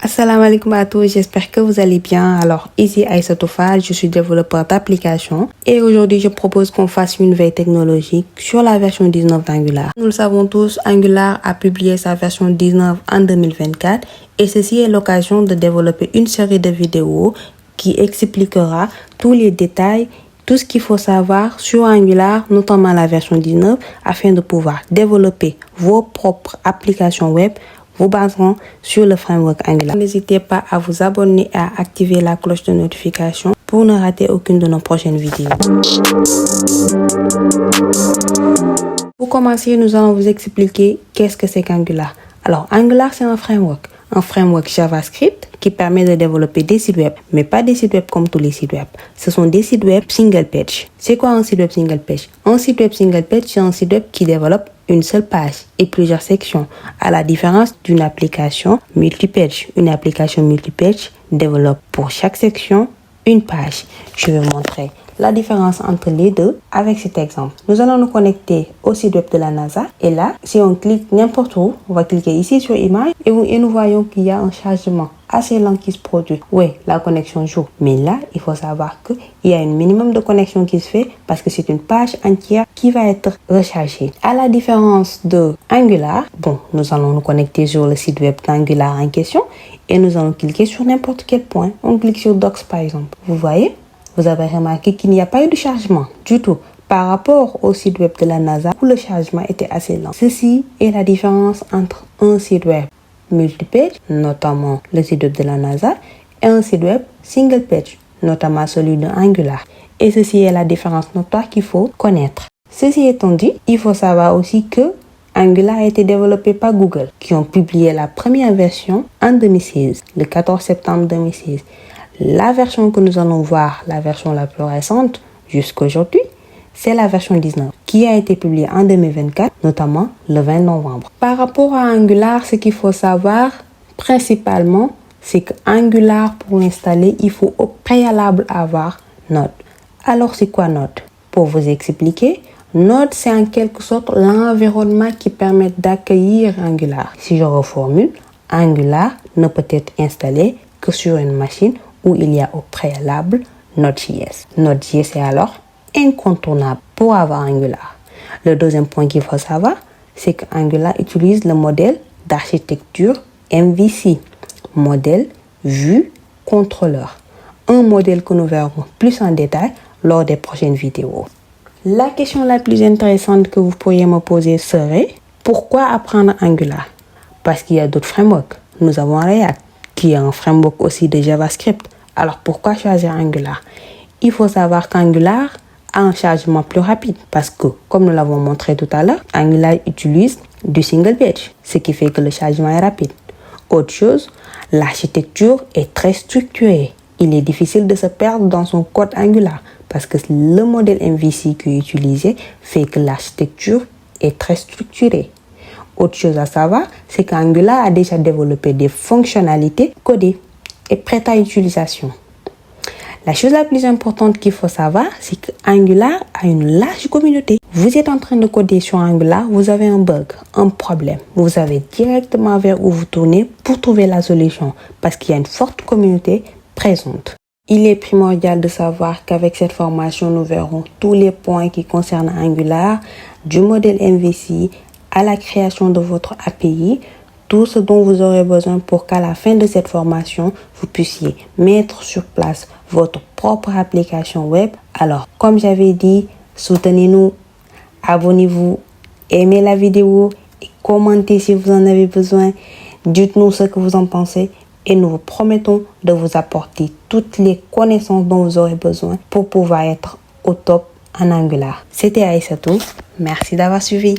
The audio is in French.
Assalamu alaikum à tous, j'espère que vous allez bien. Alors ici Aïssatou Fall, je suis développeur d'application et aujourd'hui je propose qu'on fasse une veille technologique sur la version 19 d'Angular. Nous le savons tous, Angular a publié sa version 19 en 2024 et ceci est l'occasion de développer une série de vidéos qui expliquera tous les détails, tout ce qu'il faut savoir sur Angular, notamment la version 19, afin de pouvoir développer vos propres applications web vous baseront sur le framework Angular. N'hésitez pas à vous abonner et à activer la cloche de notification pour ne rater aucune de nos prochaines vidéos. Pour commencer, nous allons vous expliquer qu'est-ce que c'est qu'Angular. Alors, Angular, c'est un framework JavaScript qui permet de développer des sites web, mais pas des sites web comme tous les sites web. Ce sont des sites web single page. C'est quoi un site web single page? Un site web single page, c'est un site web qui développe une seule page et plusieurs sections, à la différence d'une application multipage. Une application multipage développe pour chaque section une page. Je vais vous montrer la différence entre les deux avec cet exemple. Nous allons nous connecter au site web de la NASA et là, si on clique n'importe où, on va cliquer ici sur image et nous voyons qu'il y a un chargement assez lent qui se produit. Oui, la connexion joue. Mais là, il faut savoir qu'il y a un minimum de connexion qui se fait parce que c'est une page entière qui va être rechargée. À la différence de Angular, nous allons nous connecter sur le site web d'Angular en question et nous allons cliquer sur n'importe quel point. On clique sur Docs par exemple. Vous voyez? Vous avez remarqué qu'il n'y a pas eu de chargement du tout par rapport au site web de la NASA où le chargement était assez lent. Ceci est la différence entre un site web multipage, notamment le site web de la NASA, et un site web single page, notamment celui de Angular. Et ceci est la différence notoire qu'il faut connaître. Ceci étant dit, il faut savoir aussi que Angular a été développé par Google, qui ont publié la première version en 2016, le 14 septembre 2016. La version que nous allons voir, la version la plus récente jusqu'à aujourd'hui, c'est la version 19 qui a été publiée en 2024, notamment le 20 novembre. Par rapport à Angular, ce qu'il faut savoir principalement, c'est qu'Angular, pour l'installer, il faut au préalable avoir Node. Alors, c'est quoi Node? Pour vous expliquer, Node, c'est en quelque sorte l'environnement qui permet d'accueillir Angular. Si je reformule, Angular ne peut être installé que sur une machine où il y a au préalable Node.js. Node.js est alors incontournable pour avoir Angular. Le deuxième point qu'il faut savoir, c'est qu'Angular utilise le modèle d'architecture MVC, modèle vue contrôleur. Un modèle que nous verrons plus en détail lors des prochaines vidéos. La question la plus intéressante que vous pourriez me poser serait: pourquoi apprendre Angular? Parce qu'il y a d'autres frameworks. Nous avons React, qui est un framework aussi de JavaScript. Alors pourquoi choisir Angular? Il faut savoir qu'Angular a un chargement plus rapide parce que, comme nous l'avons montré tout à l'heure, Angular utilise du single page, ce qui fait que le chargement est rapide. Autre chose, l'architecture est très structurée. Il est difficile de se perdre dans son code Angular parce que le modèle MVC qui est utilisé fait que l'architecture est très structurée. Autre chose à savoir, c'est qu'Angular a déjà développé des fonctionnalités codées et prêtes à utilisation. La chose la plus importante qu'il faut savoir, c'est qu'Angular a une large communauté. Vous êtes en train de coder sur Angular, vous avez un bug, un problème. Vous savez directement vers où vous tournez pour trouver la solution parce qu'il y a une forte communauté présente. Il est primordial de savoir qu'avec cette formation, nous verrons tous les points qui concernent Angular, du modèle MVC à la création de votre API, tout ce dont vous aurez besoin pour qu'à la fin de cette formation, vous puissiez mettre sur place votre propre application web. Alors, comme j'avais dit, soutenez-nous, abonnez-vous, aimez la vidéo et commentez si vous en avez besoin. Dites-nous ce que vous en pensez et nous vous promettons de vous apporter toutes les connaissances dont vous aurez besoin pour pouvoir être au top en Angular. C'était Aïssatou. Merci d'avoir suivi.